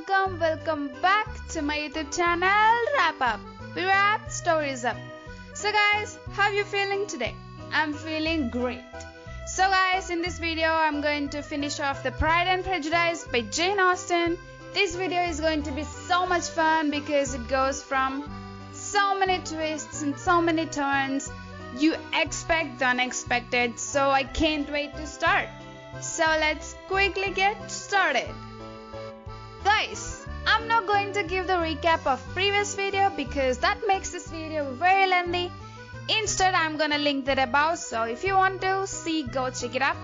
welcome back to my YouTube channel Wrap Up. We wrap stories up. So guys, how are you feeling today? I'm feeling great. So guys, in this video I'm going to finish off the Pride and Prejudice by Jane Austen. This video is going to be so much fun because it goes from so many twists and so many turns. You expect the unexpected, so I can't wait to start. So let's quickly get started. Guys, I'm not going to give the recap of previous video because that makes this video very lengthy. Instead, I'm gonna link that above, so if you want to see, go check it out.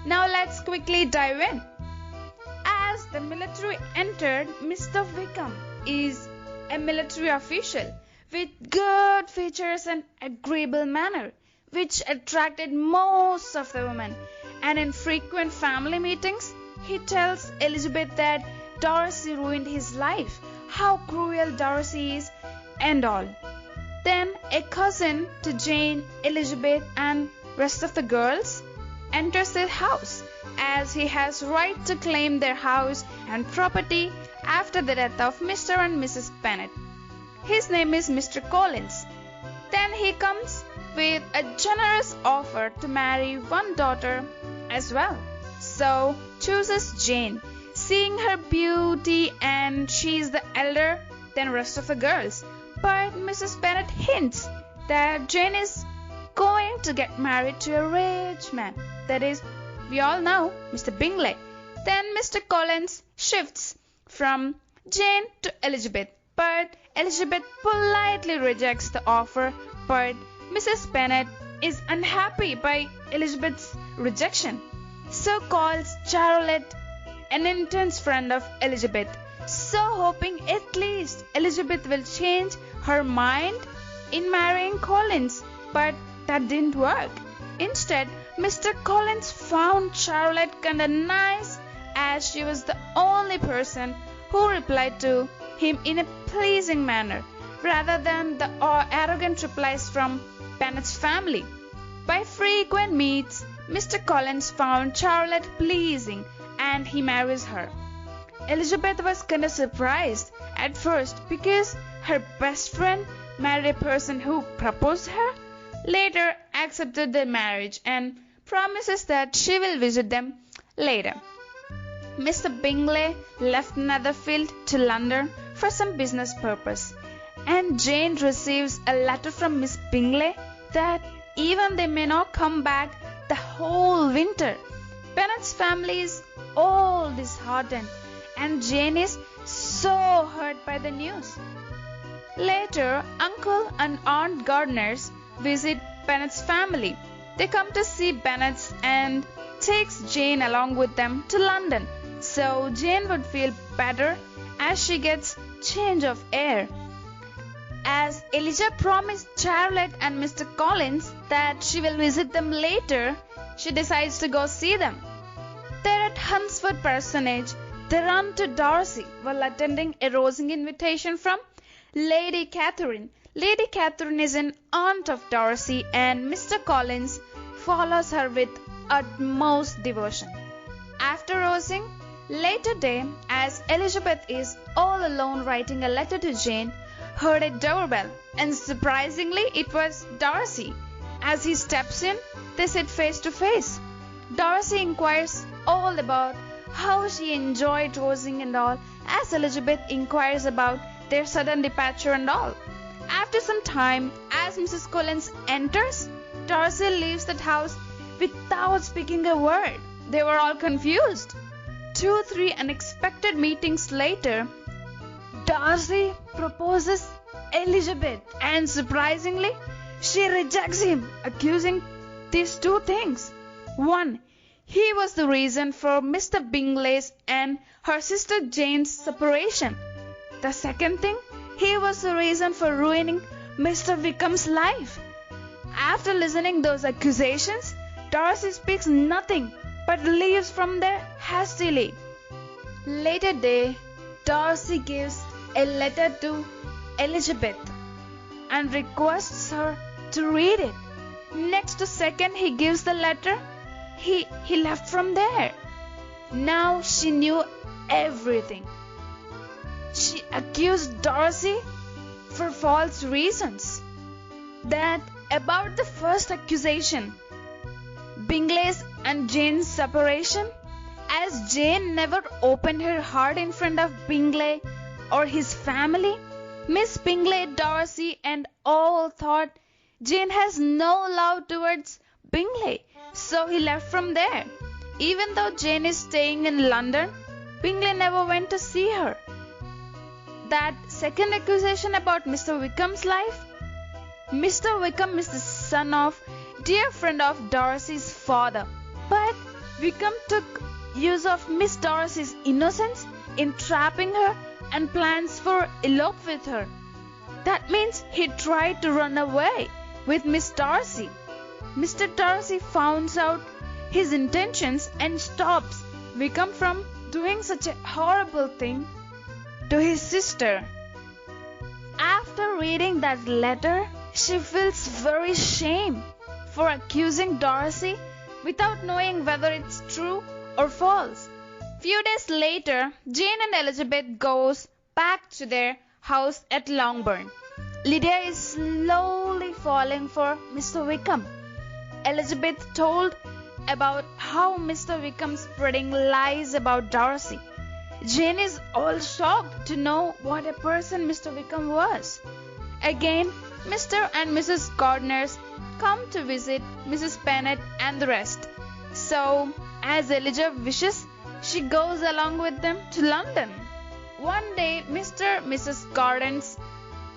Now let's quickly dive in. As the military entered, Mr. Wickam is a military official with good features and agreeable manner, which attracted most of the women. And in frequent family meetings, he tells Elizabeth that Darcy ruined his life, how cruel Darcy is, and all. Then a cousin to Jane, Elizabeth, and rest of the girls enters their house, as he has right to claim their house and property after the death of Mr. and Mrs. Bennet. His name is Mr. Collins. Then he comes with a generous offer to marry one daughter as well. So chooses Jane, seeing her beauty, and she's the elder than rest of the girls. But Mrs. Bennet hints that Jane is going to get married to a rich man. That is, we all know, Mr. Bingley. Then Mr. Collins shifts from Jane to Elizabeth, but Elizabeth politely rejects the offer. But Mrs. Bennet is unhappy by Elizabeth's rejection, so calls Charlotte an intense friend of Elizabeth, so hoping at least Elizabeth will change her mind in marrying Collins. But that didn't work. Instead, Mr. Collins found Charlotte kinda nice, as she was the only person who replied to him in a pleasing manner, rather than the arrogant replies from Bennet's family. By frequent meets, Mr. Collins found Charlotte pleasing, and he marries her. Elizabeth was kinda surprised at first because her best friend married a person who proposed her, later accepted their marriage and promises that she will visit them later. Mr. Bingley left Netherfield to London for some business purpose, and Jane receives a letter from Miss Bingley that even they may not come back the whole winter. Bennet's family is all disheartened, and Jane is so hurt by the news. Later, Uncle and Aunt Gardiners visit Bennet's family. They come to see Bennet's and takes Jane along with them to London, so Jane would feel better as she gets change of air. As Elijah promised Charlotte and Mr. Collins that she will visit them later, she decides to go see them. There at Hunsford Parsonage, they run to Darcy while attending a rosing invitation from Lady Catherine. Lady Catherine is an aunt of Darcy, and Mr. Collins follows her with utmost devotion. After rosing, later day, as Elizabeth is all alone writing a letter to Jane, heard a doorbell, and surprisingly it was Darcy. As he steps in, they sit face to face. Darcy inquires all about how she enjoyed rosing and all, as Elizabeth inquires about their sudden departure and all. After some time, as Mrs. Collins enters, Darcy leaves that house without speaking a word. They were all confused. 2-3 unexpected meetings later, Darcy proposes Elizabeth, and surprisingly, she rejects him, accusing these two things. One, he was the reason for Mr. Bingley's and her sister Jane's separation. The second thing, he was the reason for ruining Mr. Wickham's life. After listening those accusations, Darcy speaks nothing but leaves from there hastily. Later day, Darcy gives a letter to Elizabeth and requests her to read it. Next second he gives the letter, he left from there. Now she knew everything. she accused Darcy for false reasons. That about the first accusation, Bingley's and Jane's separation, as Jane never opened her heart in front of Bingley or his family, Miss Bingley, Darcy and all thought Jane has no love towards Bingley, so he left from there. Even though Jane is staying in London, Bingley never went to see her. That second accusation about Mr. Wickham's life, Mr. Wickam is the son of dear friend of Darcy's father, but Wickam took use of Miss Darcy's innocence in trapping her and plans for elope with her. That means he tried to run away with Miss Darcy. Mr. Darcy finds out his intentions and stops Wickam from doing such a horrible thing to his sister. After reading that letter, she feels very shame for accusing Darcy without knowing whether it's true or false. Few days later, Jane and Elizabeth goes back to their house at Longbourn. Lydia is slowly falling for Mr. Wickam. Elizabeth told about how Mr. Wickam spreading lies about Darcy. Jane is all shocked to know what a person Mr. Wickam was. Again, Mr. and Mrs. Gardiners come to visit Mrs. Bennet and the rest. So, as Elijah wishes, she goes along with them to London. One day, Mr. and Mrs. Gardiners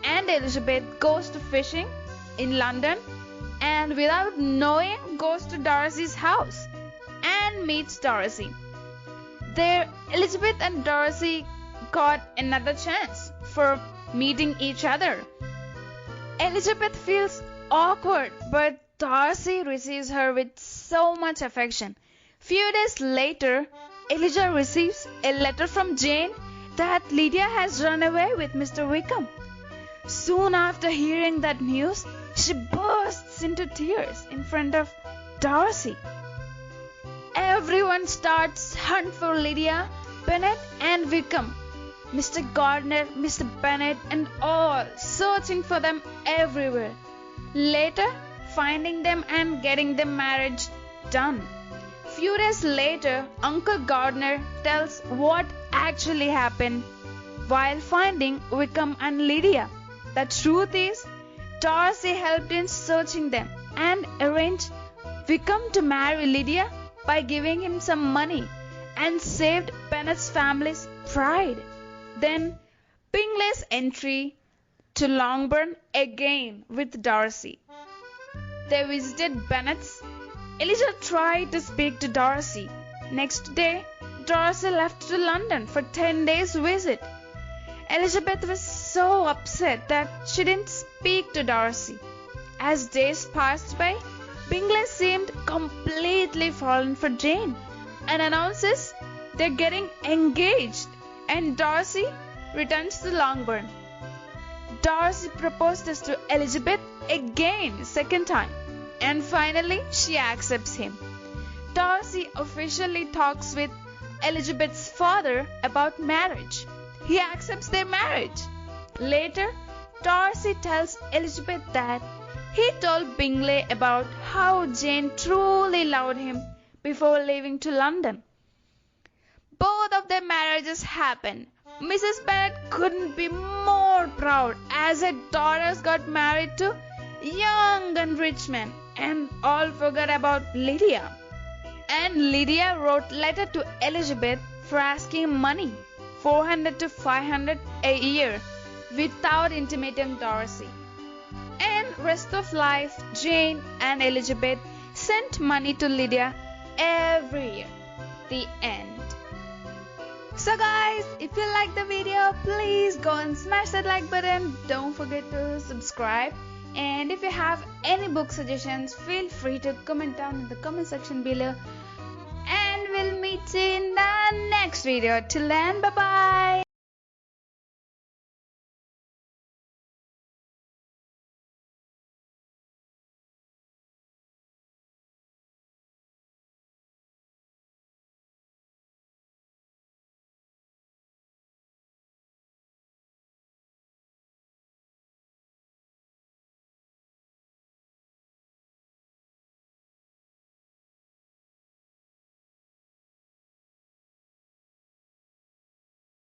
and Elizabeth goes to fishing in London and without knowing goes to Darcy's house and meets Darcy. There, Elizabeth and Darcy got another chance for meeting each other. Elizabeth feels awkward, but Darcy receives her with so much affection. Few days later, Elijah receives a letter from Jane that Lydia has run away with Mr. Wickam. Soon after hearing that news, she bursts into tears in front of Darcy. Everyone starts hunt for Lydia, Bennet and Wickam. Mr. Gardiner, Mr. Bennet and all searching for them everywhere. Later, finding them and getting their marriage done. Few days later, Uncle Gardiner tells what actually happened while finding Wickam and Lydia. The truth is, Darcy helped in searching them and arranged Wickam to marry Lydia by giving him some money and saved Bennet's family's pride. Then Bingley's entry to Longbourn again with Darcy. They visited Bennet's. Elijah tried to speak to Darcy. Next day, Darcy left to London for 10 days visit. Elizabeth was so upset that she didn't speak to Darcy. As days passed by, Bingley seemed completely fallen for Jane and announces they're getting engaged, and Darcy returns to Longbourn. Darcy proposes to Elizabeth again, second time, and finally she accepts him. Darcy officially talks with Elizabeth's father about marriage. He accepts their marriage. Later, Darcy tells Elizabeth that he told Bingley about how Jane truly loved him before leaving to London. Both of their marriages happened. Mrs. Bennet couldn't be more proud as her daughters got married to young and rich men and all forgot about Lydia. And Lydia wrote letter to Elizabeth for asking money, 400 to 500 a year, without intimating Darcy. And rest of life, Jane and Elizabeth sent money to Lydia every year. The end. So guys, if you like the video, please go and smash that like button. Don't forget to subscribe. And if you have any book suggestions, feel free to comment down in the comment section below. And we'll meet you in the next video. Till then, bye bye.